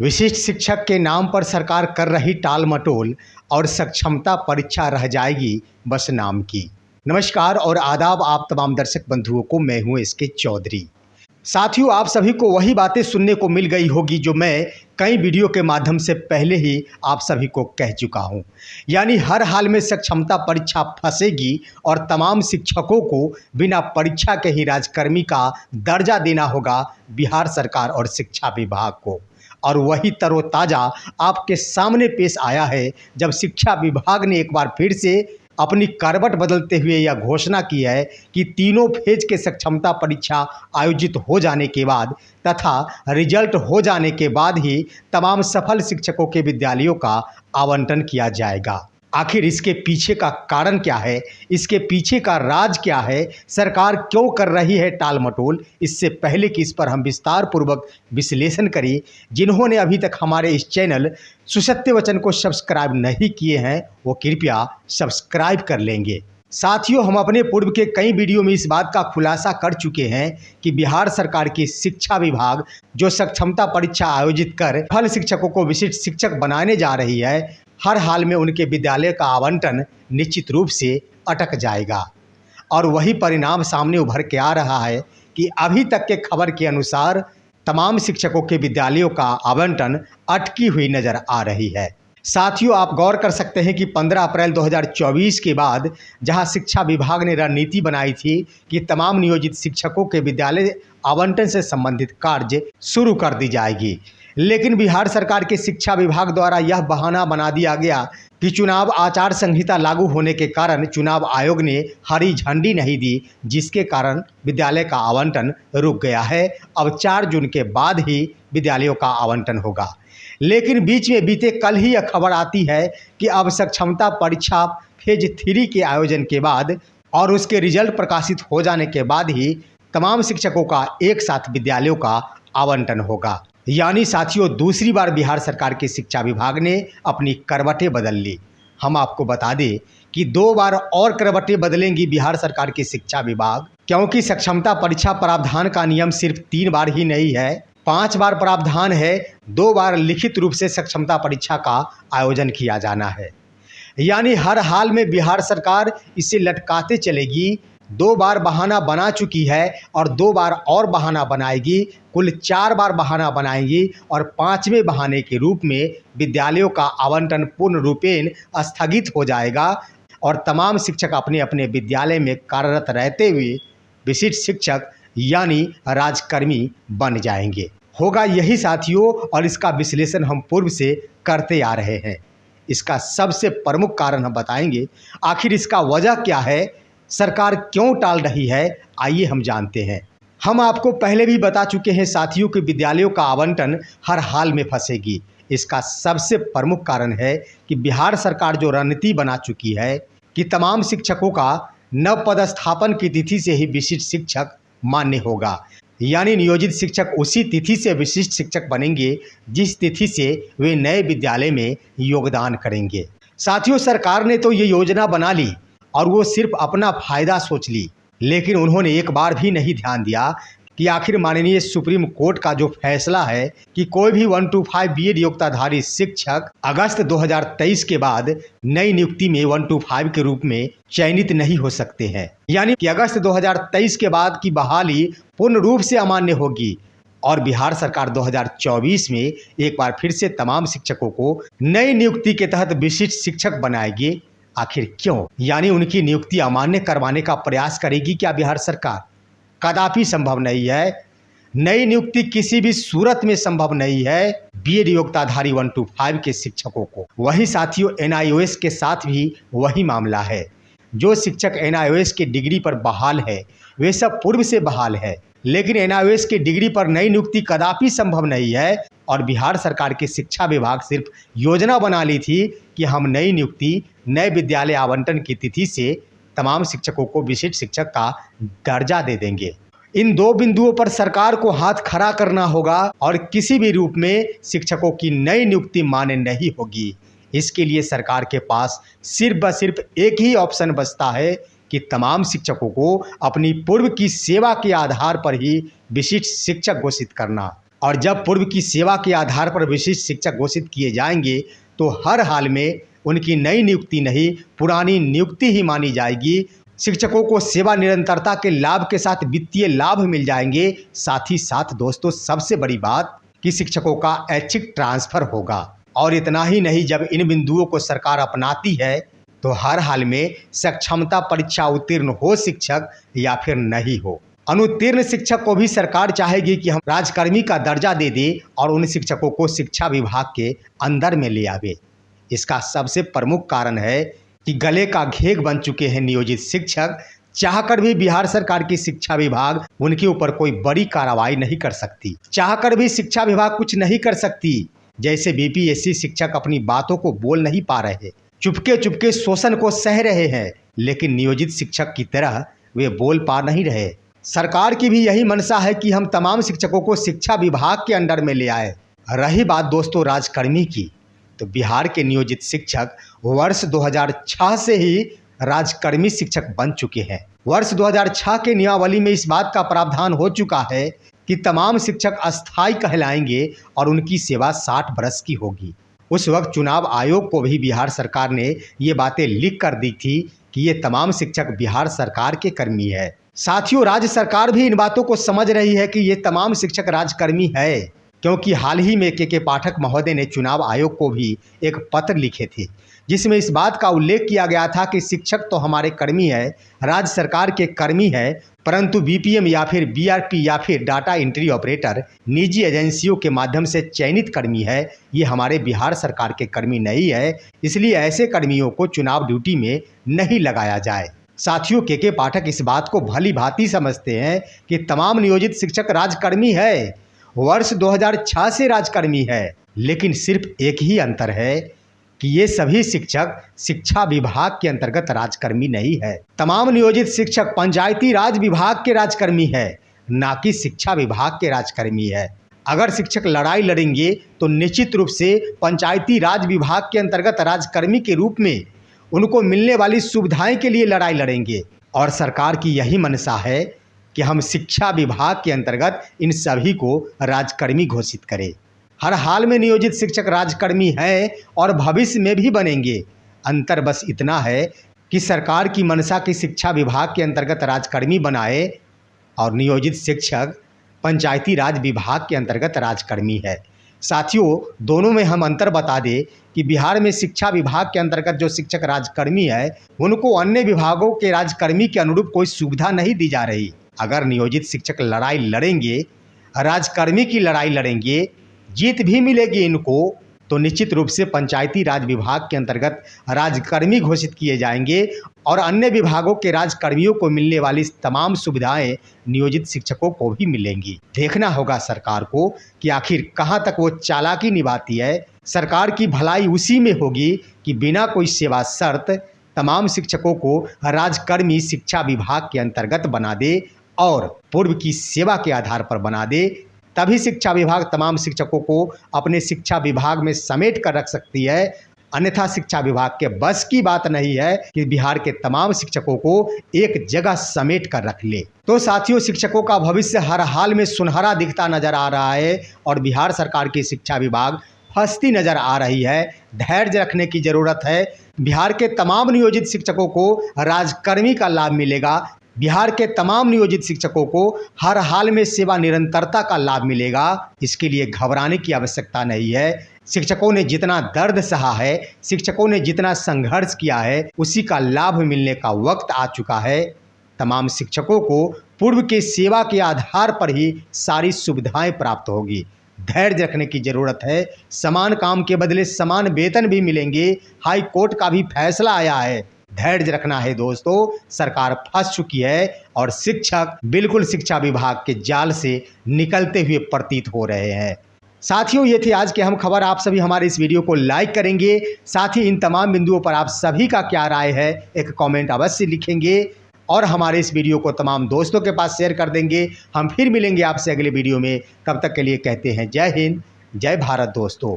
विशिष्ट शिक्षक के नाम पर सरकार कर रही टाल मटोल और सक्षमता परीक्षा रह जाएगी बस नाम की। नमस्कार और आदाब आप तमाम दर्शक बंधुओं को, मैं हूं एसके चौधरी। साथियों, आप सभी को वही बातें सुनने को मिल गई होगी जो मैं कई वीडियो के माध्यम से पहले ही आप सभी को कह चुका हूं। यानी हर हाल में सक्षमता परीक्षा फंसेगी और तमाम शिक्षकों को बिना परीक्षा के ही राजकर्मी का दर्जा देना होगा बिहार सरकार और शिक्षा विभाग को। और वही तरोताज़ा आपके सामने पेश आया है जब शिक्षा विभाग ने एक बार फिर से अपनी करवट बदलते हुए यह घोषणा की है कि तीनों फेज के सक्षमता परीक्षा आयोजित हो जाने के बाद तथा रिजल्ट हो जाने के बाद ही तमाम सफल शिक्षकों के विद्यालयों का आवंटन किया जाएगा। आखिर इसके पीछे का कारण क्या है, इसके पीछे का राज क्या है, सरकार क्यों कर रही है टाल मटोल? इससे पहले कि इस पर हम विस्तार पूर्वक विश्लेषण करें, जिन्होंने अभी तक हमारे इस चैनल सुसत्य वचन को सब्सक्राइब नहीं किए हैं वो कृपया सब्सक्राइब कर लेंगे। साथियों, हम अपने पूर्व के कई वीडियो में इस बात का खुलासा कर चुके हैं कि बिहार सरकार की शिक्षा विभाग जो सक्षमता परीक्षा आयोजित कर फल शिक्षकों को विशिष्ट शिक्षक बनाने जा रही है, हर हाल में उनके विद्यालय का आवंटन निश्चित रूप से अटक जाएगा। और वही परिणाम सामने उभर के आ रहा है कि अभी तक के खबर के अनुसार तमाम शिक्षकों के विद्यालयों का आवंटन अटकी हुई नजर आ रही है। साथियों, आप गौर कर सकते हैं कि 15 अप्रैल 2024 के बाद जहां शिक्षा विभाग ने रणनीति बनाई थी कि तमाम नियोजित शिक्षकों के विद्यालय आवंटन से संबंधित कार्य शुरू कर दी जाएगी, लेकिन बिहार सरकार के शिक्षा विभाग द्वारा यह बहाना बना दिया गया कि चुनाव आचार संहिता लागू होने के कारण चुनाव आयोग ने हरी झंडी नहीं दी, जिसके कारण विद्यालय का आवंटन रुक गया है। अब 4 जून के बाद ही विद्यालयों का आवंटन होगा। लेकिन बीच में बीते कल ही यह खबर आती है कि अब सक्षमता परीक्षा फेज 3 के आयोजन के बाद और उसके रिजल्ट प्रकाशित हो जाने के बाद ही तमाम शिक्षकों का एक साथ विद्यालयों का आवंटन होगा। यानी साथियों, दूसरी बार बिहार सरकार के शिक्षा विभाग ने अपनी करवटें बदल ली। हम आपको बता दें कि 2 बार और करवटें बदलेंगी बिहार सरकार की शिक्षा विभाग, क्योंकि सक्षमता परीक्षा प्रावधान का नियम सिर्फ 3 बार ही नहीं है, 5 बार प्रावधान है। 2 बार लिखित रूप से सक्षमता परीक्षा का आयोजन किया जाना है। यानी हर हाल में बिहार सरकार इसे लटकाते चलेगी। 2 बार बहाना बना चुकी है और 2 बार और बहाना बनाएगी, कुल 4 बार बहाना बनाएगी और 5वें बहाने के रूप में विद्यालयों का आवंटन पूर्ण रूपेण स्थगित हो जाएगा और तमाम शिक्षक अपने अपने विद्यालय में कार्यरत रहते हुए विशिष्ट शिक्षक यानी राजकर्मी बन जाएंगे। होगा यही साथियों, और इसका विश्लेषण हम पूर्व से करते आ रहे हैं। इसका सबसे प्रमुख कारण हम बताएंगे। आखिर इसका वजह क्या है, सरकार क्यों टाल रही है, आइए हम जानते हैं। हम आपको पहले भी बता चुके हैं साथियों कि विद्यालयों का आवंटन हर हाल में फंसेगी। इसका सबसे प्रमुख कारण है कि बिहार सरकार जो रणनीति बना चुकी है कि तमाम शिक्षकों का नव पदस्थापन की तिथि से ही विशिष्ट शिक्षक मान्य होगा। यानी नियोजित शिक्षक उसी तिथि से विशिष्ट शिक्षक बनेंगे जिस तिथि से वे नए विद्यालय में योगदान करेंगे। साथियों, सरकार ने तो ये योजना बना ली और वो सिर्फ अपना फायदा सोच ली, लेकिन उन्होंने एक बार भी नहीं ध्यान दिया कि आखिर माननीय सुप्रीम कोर्ट का जो फैसला है कि कोई भी 125 बीएड योग्यताधारी शिक्षक अगस्त 2023 के बाद नई नियुक्ति में 125 के रूप में चयनित नहीं हो सकते हैं। यानी कि अगस्त 2023 के बाद की बहाली पूर्ण रूप से अमान्य होगी और बिहार सरकार 2024 में एक बार फिर से तमाम शिक्षकों को नई नियुक्ति के तहत विशिष्ट शिक्षक बनाएगी। आखिर क्यों? यानी उनकी नियुक्ति अमान्य करवाने का प्रयास करेगी क्या बिहार सरकार? कदापि संभव नहीं है। नई नियुक्ति किसी भी सूरत में संभव नहीं है बीएड योग्यताधारी 125 के शिक्षकों को। वही साथियों, एनआईओएस के साथ भी वही मामला है। जो शिक्षक एनआईओएस के डिग्री पर बहाल है वे सब पूर्व से बहाल है, लेकिन एनआईओएस की डिग्री पर नई नियुक्ति कदापि संभव नहीं है। और बिहार सरकार के शिक्षा विभाग सिर्फ योजना बना ली थी कि हम नई नियुक्ति नए विद्यालय आवंटन की तिथि से तमाम शिक्षकों को विशिष्ट शिक्षक का दर्जा दे देंगे। इन 2 बिंदुओं पर सरकार को हाथ खड़ा करना होगा और किसी भी रूप में शिक्षकों की नई नियुक्ति मान्य नहीं होगी। इसके लिए सरकार के पास सिर्फ व सिर्फ एक ही ऑप्शन बचता है कि तमाम शिक्षकों को अपनी पूर्व की सेवा के आधार पर ही विशिष्ट शिक्षक घोषित करना। और जब पूर्व की सेवा के आधार पर विशिष्ट शिक्षक घोषित किए जाएंगे तो हर हाल में उनकी नई नियुक्ति नहीं, पुरानी नियुक्ति ही मानी जाएगी। शिक्षकों को सेवा निरंतरता के लाभ के साथ वित्तीय लाभ मिल जाएंगे। साथ ही साथ दोस्तों, सबसे बड़ी बात कि शिक्षकों का ऐच्छिक ट्रांसफर होगा। और इतना ही नहीं, जब इन बिंदुओं को सरकार अपनाती है तो हर हाल में सक्षमता परीक्षा उत्तीर्ण हो शिक्षक या फिर नहीं हो, अनुत्तीर्ण शिक्षक को भी सरकार चाहेगी कि हम राजकर्मी का दर्जा दे दे और उन शिक्षकों को शिक्षा विभाग के अंदर में ले आवे। इसका सबसे प्रमुख कारण है कि गले का घेग बन चुके हैं नियोजित शिक्षक। चाहकर भी बिहार सरकार की शिक्षा विभाग उनके ऊपर कोई बड़ी कार्रवाई नहीं कर सकती, चाहकर भी शिक्षा विभाग कुछ नहीं कर सकती। जैसे बीपीएससी शिक्षक अपनी बातों को बोल नहीं पा रहे, चुपके चुपके शोषण को सह रहे हैं, लेकिन नियोजित शिक्षक की तरह वे बोल पा नहीं रहे। सरकार की भी यही मंशा है कि हम तमाम शिक्षकों को शिक्षा विभाग के अंडर में ले आए। रही बात दोस्तों राजकर्मी की, तो बिहार के नियोजित शिक्षक वर्ष 2006 से ही राजकर्मी शिक्षक बन चुके हैं। वर्ष 2006 के नियमावली में इस बात का प्रावधान हो चुका है कि तमाम शिक्षक अस्थायी कहलाएंगे और उनकी सेवा 60 वर्ष की होगी। उस वक्त चुनाव आयोग को भी बिहार सरकार ने ये बातें लिख कर दी थी कि ये तमाम शिक्षक बिहार सरकार के कर्मी है। साथियों, राज्य सरकार भी इन बातों को समझ रही है कि ये तमाम शिक्षक राजकर्मी है, क्योंकि हाल ही में के पाठक महोदय ने चुनाव आयोग को भी एक पत्र लिखे थे जिसमें इस बात का उल्लेख किया गया था कि शिक्षक तो हमारे कर्मी है, राज्य सरकार के कर्मी है, परंतु बीपीएम या फिर बीआरपी या फिर डाटा एंट्री ऑपरेटर निजी एजेंसियों के माध्यम से चयनित कर्मी है, ये हमारे बिहार सरकार के कर्मी नहीं है। इसलिए ऐसे कर्मियों को चुनाव ड्यूटी में नहीं लगाया जाए। साथियों, के पाठक इस बात को भली भांति समझते हैं कि तमाम नियोजित शिक्षक राजकर्मी है, वर्ष 2006 से राजकर्मी है, लेकिन सिर्फ एक ही अंतर है कि ये सभी शिक्षक शिक्षा विभाग के अंतर्गत राजकर्मी नहीं है। तमाम नियोजित शिक्षक पंचायती राज विभाग के राजकर्मी है, ना कि शिक्षा विभाग के राजकर्मी है। अगर शिक्षक लड़ाई लड़ेंगे तो निश्चित रूप से पंचायती राज विभाग के अंतर्गत राजकर्मी के रूप में उनको मिलने वाली सुविधाएं के लिए लड़ाई लड़ेंगे। और सरकार की यही मंशा है कि हम शिक्षा विभाग के अंतर्गत इन सभी को राजकर्मी घोषित करें। हर हाल में नियोजित शिक्षक राजकर्मी हैं और भविष्य में भी बनेंगे। अंतर बस इतना है कि सरकार की मंशा की शिक्षा विभाग के अंतर्गत राजकर्मी बनाए और नियोजित शिक्षक पंचायती राज विभाग के अंतर्गत राजकर्मी है। साथियों, दोनों में हम अंतर बता दें कि बिहार में शिक्षा विभाग के अंतर्गत जो शिक्षक राजकर्मी है उनको अन्य विभागों के राजकर्मी के अनुरूप कोई सुविधा नहीं दी जा रही। अगर नियोजित शिक्षक लड़ाई लड़ेंगे, राजकर्मी की लड़ाई लड़ेंगे, जीत भी मिलेगी इनको, तो निश्चित रूप से पंचायती राज विभाग के अंतर्गत राजकर्मी घोषित किए जाएंगे और अन्य विभागों के राजकर्मियों को मिलने वाली तमाम सुविधाएं नियोजित शिक्षकों को भी मिलेंगी। देखना होगा सरकार को कि आखिर कहां तक वो चालाकी निभाती है। सरकार की भलाई उसी में होगी कि बिना कोई सेवा शर्त तमाम शिक्षकों को राजकर्मी शिक्षा विभाग के अंतर्गत बना दे और पूर्व की सेवा के आधार पर बना दे। तभी शिक्षा विभाग तमाम शिक्षकों को अपने शिक्षा विभाग में समेट कर रख सकती है। अन्यथा शिक्षा विभाग के बस की बात नहीं है कि बिहार के तमाम शिक्षकों को एक जगह समेट कर रख ले। तो साथियों, शिक्षकों का भविष्य हर हाल में सुनहरा दिखता नजर आ रहा है और बिहार सरकार की शिक्षा विभाग फंसती नजर आ रही है। धैर्य रखने की जरूरत है। बिहार के तमाम नियोजित शिक्षकों को राजकर्मी का लाभ मिलेगा। बिहार के तमाम नियोजित शिक्षकों को हर हाल में सेवा निरंतरता का लाभ मिलेगा। इसके लिए घबराने की आवश्यकता नहीं है। शिक्षकों ने जितना दर्द सहा है, शिक्षकों ने जितना संघर्ष किया है, उसी का लाभ मिलने का वक्त आ चुका है। तमाम शिक्षकों को पूर्व के सेवा के आधार पर ही सारी सुविधाएं प्राप्त होगी। धैर्य रखने की जरूरत है। समान काम के बदले समान वेतन भी मिलेंगे। हाई कोर्ट का भी फैसला आया है। धैर्य रखना है दोस्तों। सरकार फंस चुकी है और शिक्षक बिल्कुल शिक्षा विभाग के जाल से निकलते हुए प्रतीत हो रहे हैं। साथियों, ये थी आज की अहम खबर। आप सभी हमारे इस वीडियो को लाइक करेंगे। साथ ही इन तमाम बिंदुओं पर आप सभी का क्या राय है एक कमेंट अवश्य लिखेंगे और हमारे इस वीडियो को तमाम दोस्तों के पास शेयर कर देंगे। हम फिर मिलेंगे आपसे अगले वीडियो में। तब तक के लिए कहते हैं जय हिंद, जय भारत दोस्तों।